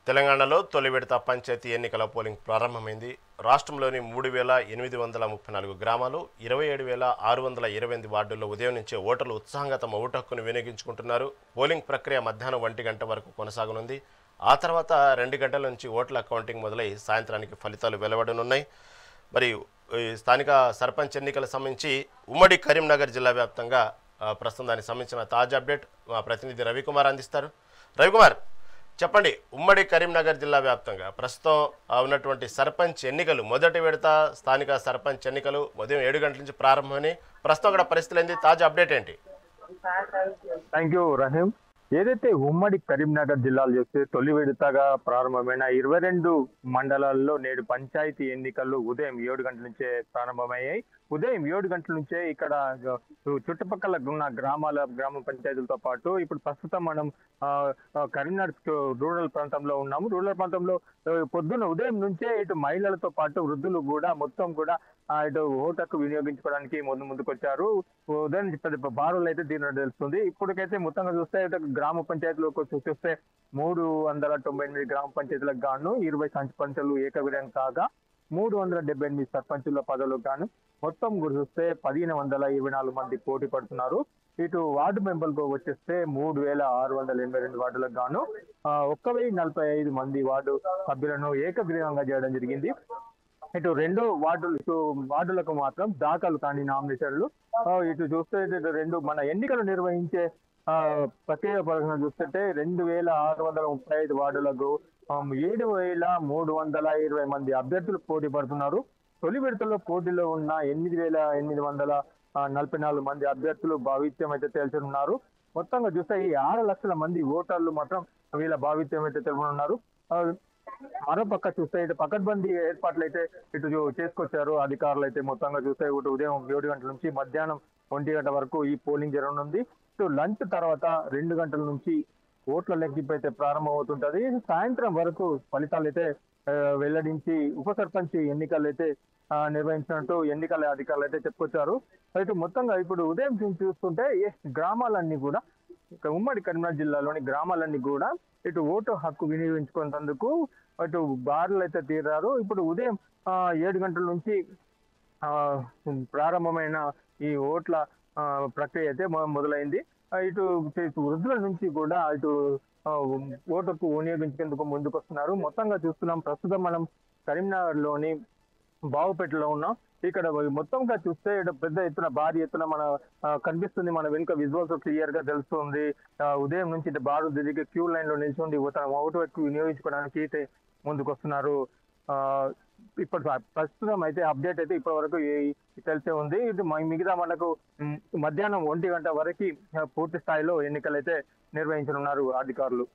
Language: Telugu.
తెలంగాణలో తొలి విడత పంచాయతీ ఎన్నికల పోలింగ్ ప్రారంభమైంది. రాష్ట్రంలోని 3834 గ్రామాలు 27628 వార్డుల్లో ఉదయం నుంచే ఓటర్లు ఉత్సాహంగా తమ ఓటు హక్కును వినియోగించుకుంటున్నారు. పోలింగ్ ప్రక్రియ మధ్యాహ్నం 1 గంట వరకు కొనసాగనుంది. ఆ తర్వాత 2 గంటల నుంచి ఓట్ల కౌంటింగ్ మొదలై సాయంత్రానికి ఫలితాలు వెలువడనున్నాయి. మరి స్థానిక సర్పంచ్ ఎన్నికల సంబంధించి ఉమ్మడి కరీంనగర్ జిల్లా వ్యాప్తంగా ప్రస్తుతం దానికి సంబంధించిన తాజా అప్డేట్ మా ప్రతినిధి రవికుమార్ అందిస్తారు. రవికుమార్, చెప్పండి, ఉమ్మడి కరీంనగర్ జిల్లా వ్యాప్తంగా ప్రస్తుతం ఉన్నటువంటి సర్పంచ్ ఎన్నికలు మొదటి విడత స్థానిక సర్పంచ్ ఎన్నికలు ఉదయం 7 గంటల నుంచి ప్రారంభమని ప్రస్తుతం అక్కడ పరిస్థితులు ఏంటి? తాజా అప్డేట్ ఏంటి? Thank you Rahim. ఏదైతే ఉమ్మడి కరీంనగర్ జిల్లాలో చూస్తే తొలి విడతగా ప్రారంభమైన 22 మండలాల్లో నేడు పంచాయతీ ఎన్నికలు ఉదయం 7 గంటల నుంచే ప్రారంభమయ్యాయి. ఉదయం 7 గంటల నుంచే ఇక్కడ చుట్టుపక్కల ఉన్న గ్రామ పంచాయతీలతో పాటు ఇప్పుడు ప్రస్తుతం మనం కరీంనగర్ రూరల్ ప్రాంతంలో ఉన్నాము. రూరల్ ప్రాంతంలో పొద్దున్న ఉదయం నుంచే ఇటు మహిళలతో పాటు వృద్ధులు కూడా మొత్తం కూడా ఇటు ఓటకు వినియోగించుకోవడానికి ముందుకొచ్చారు. ఉదయం పెద్ద బారులు అయితే దీని తెలుస్తుంది. ఇప్పటికైతే మొత్తంగా చూస్తే గ్రామ పంచాయతీలకు చూస్తే 398 గ్రామ పంచాయతీలకు గాను 20 సర్పంచులు ఏకగ్రీవం కాగా 378 సర్పంచుల పదవులకు గాను మొత్తం చూస్తే 1524 మంది పోటీ పడుతున్నారు. ఇటు వార్డు మెంబర్లకు వచ్చేస్తే 3682 వార్డులకు గాను 1045 మంది వార్డు సభ్యులను ఏకగ్రీవంగా చేయడం జరిగింది. ఇటు రెండో వార్డులకు మాత్రం దాఖలు కాని నామినేషన్లు ఇటు చూస్తే రెండు మన ఎన్నికలు నిర్వహించే ప్రక్రియ పరంగా చూస్తుంటే 2635 వార్డులకు 7320 మంది అభ్యర్థులు పోటీ పడుతున్నారు. తొలి విడతలో పోటీలో ఉన్న 8844 మంది అభ్యర్థులు భావిత్యం అయితే తేల్చనున్నారు. మొత్తంగా చూస్తే ఈ 6 లక్షల మంది ఓటర్లు మాత్రం వీళ్ళ భావిత్యం అయితే తెలుపనున్నారు. మరోపక్క చూస్తే ఇటు పకడ్బందీ ఏర్పాట్లు అయితే ఇటు చేసుకొచ్చారు అధికారులు. అయితే మొత్తంగా చూస్తే ఇటు ఉదయం 7 గంటల నుంచి మధ్యాహ్నం 1 గంట వరకు ఈ పోలింగ్ జరగనుంది. ఇటు లంచ్ తర్వాత 2 గంటల నుంచి ఓట్ల లెక్కింపు అయితే ప్రారంభమవుతుంటది. సాయంత్రం వరకు ఫలితాలు అయితే వెల్లడించి ఉప సర్పంచ్ ఎన్నికలు అయితే నిర్వహించినట్టు ఎన్నికల అధికారులు అయితే చెప్పుకొచ్చారు. ఇటు మొత్తంగా ఇప్పుడు ఉదయం చూస్తుంటే గ్రామాలన్నీ కూడా ఉమ్మడి కరీంనగర్ జిల్లాలోని గ్రామాలన్నీ కూడా ఇటు ఓటు హక్కు వినియోగించుకునేందుకు ఇటు బారులు అయితే తీరారు. ఇప్పుడు ఉదయం 7 గంటల నుంచి ప్రారంభమైన ఈ ఓట్ల ప్రక్రియ అయితే మొదలైంది. ఇటు వృద్ధుల నుంచి కూడా ఇటు ఓటుకు వినియోగించుకేందుకు ముందుకు వస్తున్నారు. మొత్తంగా చూస్తున్నాం, ప్రస్తుతం మనం కరీంనగర్ లోని బావుపేటలో ఉన్నాం. ఇక్కడ మొత్తంగా చూస్తే పెద్ద ఎత్తున భారీ ఎత్తున మన కనిపిస్తుంది. మన వెనుక విజువల్స్ క్లియర్ గా తెలుస్తుంది. ఉదయం నుంచి బారు తిరిగి క్యూ లైన్ లో నిల్చుండి తన ఓటు హక్కు వినియోగించుకోవడానికి అయితే ముందుకు వస్తున్నారు. ఇప్పుడు ప్రస్తుతం అయితే అప్డేట్ అయితే ఇప్పటి వరకు తెలిసే ఉంది. ఇటు మిగతా మనకు మధ్యాహ్నం 1 గంట వరకు పూర్తి స్థాయిలో ఎన్నికలు అయితే నిర్వహించనున్నారు అధికారులు.